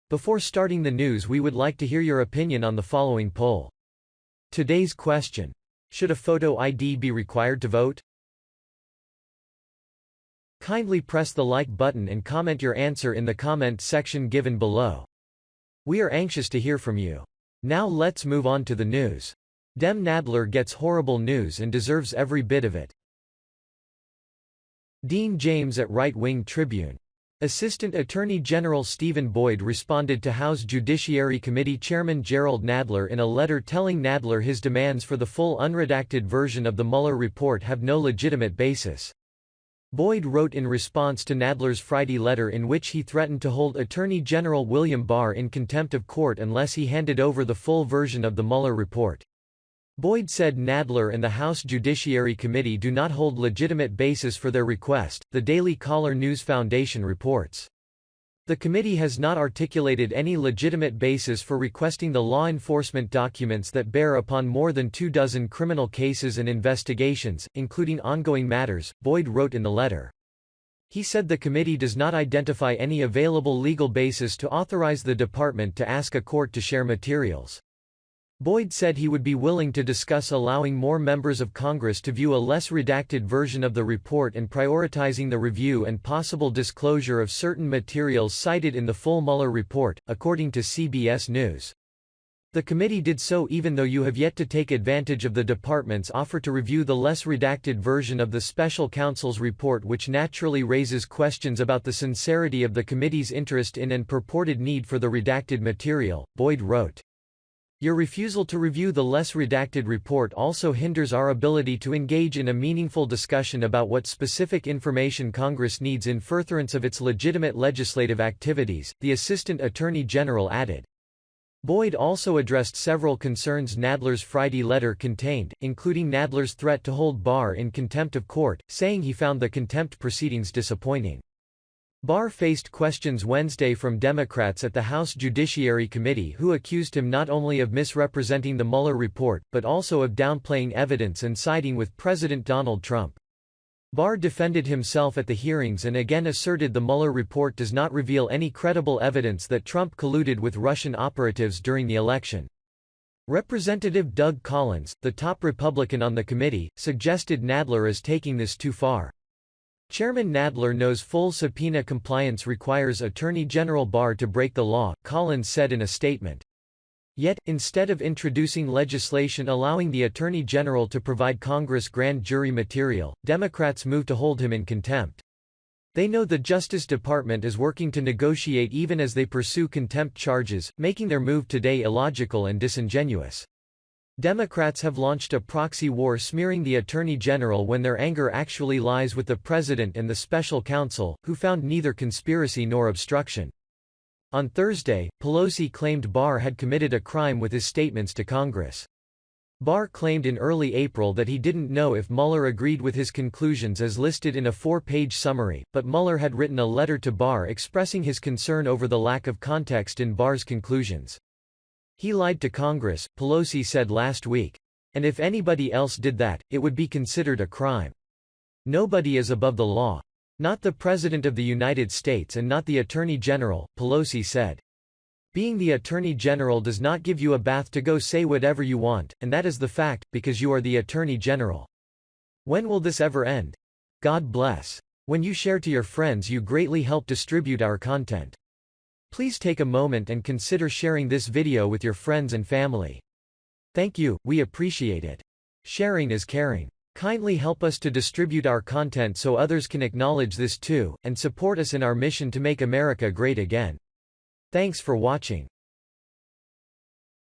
Before starting the news, we would like to hear your opinion on the following poll. Today's question: should a photo ID be required to vote? Kindly press the like button and comment your answer in the comment section given below. We are anxious to hear from you. Now let's move on to the news. Dem Nadler gets horrible news and deserves every bit of it. Dean James at right-wing Tribune. Assistant Attorney General Stephen Boyd responded to House Judiciary Committee Chairman Jerrold Nadler in a letter telling Nadler his demands for the full unredacted version of the Mueller report have no legitimate basis. Boyd wrote in response to Nadler's Friday letter in which he threatened to hold Attorney General William Barr in contempt of court unless he handed over the full version of the Mueller report. Boyd said Nadler and the House Judiciary Committee do not hold legitimate basis for their request, the Daily Caller News Foundation reports. The committee has not articulated any legitimate basis for requesting the law enforcement documents that bear upon more than 24 criminal cases and investigations, including ongoing matters, Boyd wrote in the letter. He said the committee does not identify any available legal basis to authorize the department to ask a court to share materials. Boyd said he would be willing to discuss allowing more members of Congress to view a less redacted version of the report and prioritizing the review and possible disclosure of certain materials cited in the full Mueller report, according to CBS News. The committee did so even though you have yet to take advantage of the department's offer to review the less redacted version of the special counsel's report, which naturally raises questions about the sincerity of the committee's interest in and purported need for the redacted material, Boyd wrote. Your refusal to review the less redacted report also hinders our ability to engage in a meaningful discussion about what specific information Congress needs in furtherance of its legitimate legislative activities, the Assistant Attorney General added. Boyd also addressed several concerns Nadler's Friday letter contained, including Nadler's threat to hold Barr in contempt of court, saying he found the contempt proceedings disappointing. Barr faced questions Wednesday from Democrats at the House Judiciary Committee who accused him not only of misrepresenting the Mueller report, but also of downplaying evidence and siding with President Donald Trump. Barr defended himself at the hearings and again asserted the Mueller report does not reveal any credible evidence that Trump colluded with Russian operatives during the election. Representative Doug Collins, the top Republican on the committee, suggested Nadler is taking this too far. Chairman Nadler knows full subpoena compliance requires Attorney General Barr to break the law, Collins said in a statement. Yet, instead of introducing legislation allowing the Attorney General to provide Congress grand jury material, Democrats move to hold him in contempt. They know the Justice Department is working to negotiate even as they pursue contempt charges, making their move today illogical and disingenuous. Democrats have launched a proxy war smearing the Attorney General when their anger actually lies with the President and the special counsel, who found neither conspiracy nor obstruction. On Thursday, Pelosi claimed Barr had committed a crime with his statements to Congress. Barr claimed in early April that he didn't know if Mueller agreed with his conclusions as listed in a 4-page summary, but Mueller had written a letter to Barr expressing his concern over the lack of context in Barr's conclusions. He lied to Congress, Pelosi said last week. And if anybody else did that, it would be considered a crime. Nobody is above the law. Not the President of the United States and not the Attorney General, Pelosi said. Being the Attorney General does not give you a bath to go say whatever you want, and that is the fact, because you are the Attorney General. When will this ever end? God bless. When you share to your friends, you greatly help distribute our content. Please take a moment and consider sharing this video with your friends and family. Thank you, we appreciate it. Sharing is caring. Kindly help us to distribute our content so others can acknowledge this too, and support us in our mission to make America great again. Thanks for watching.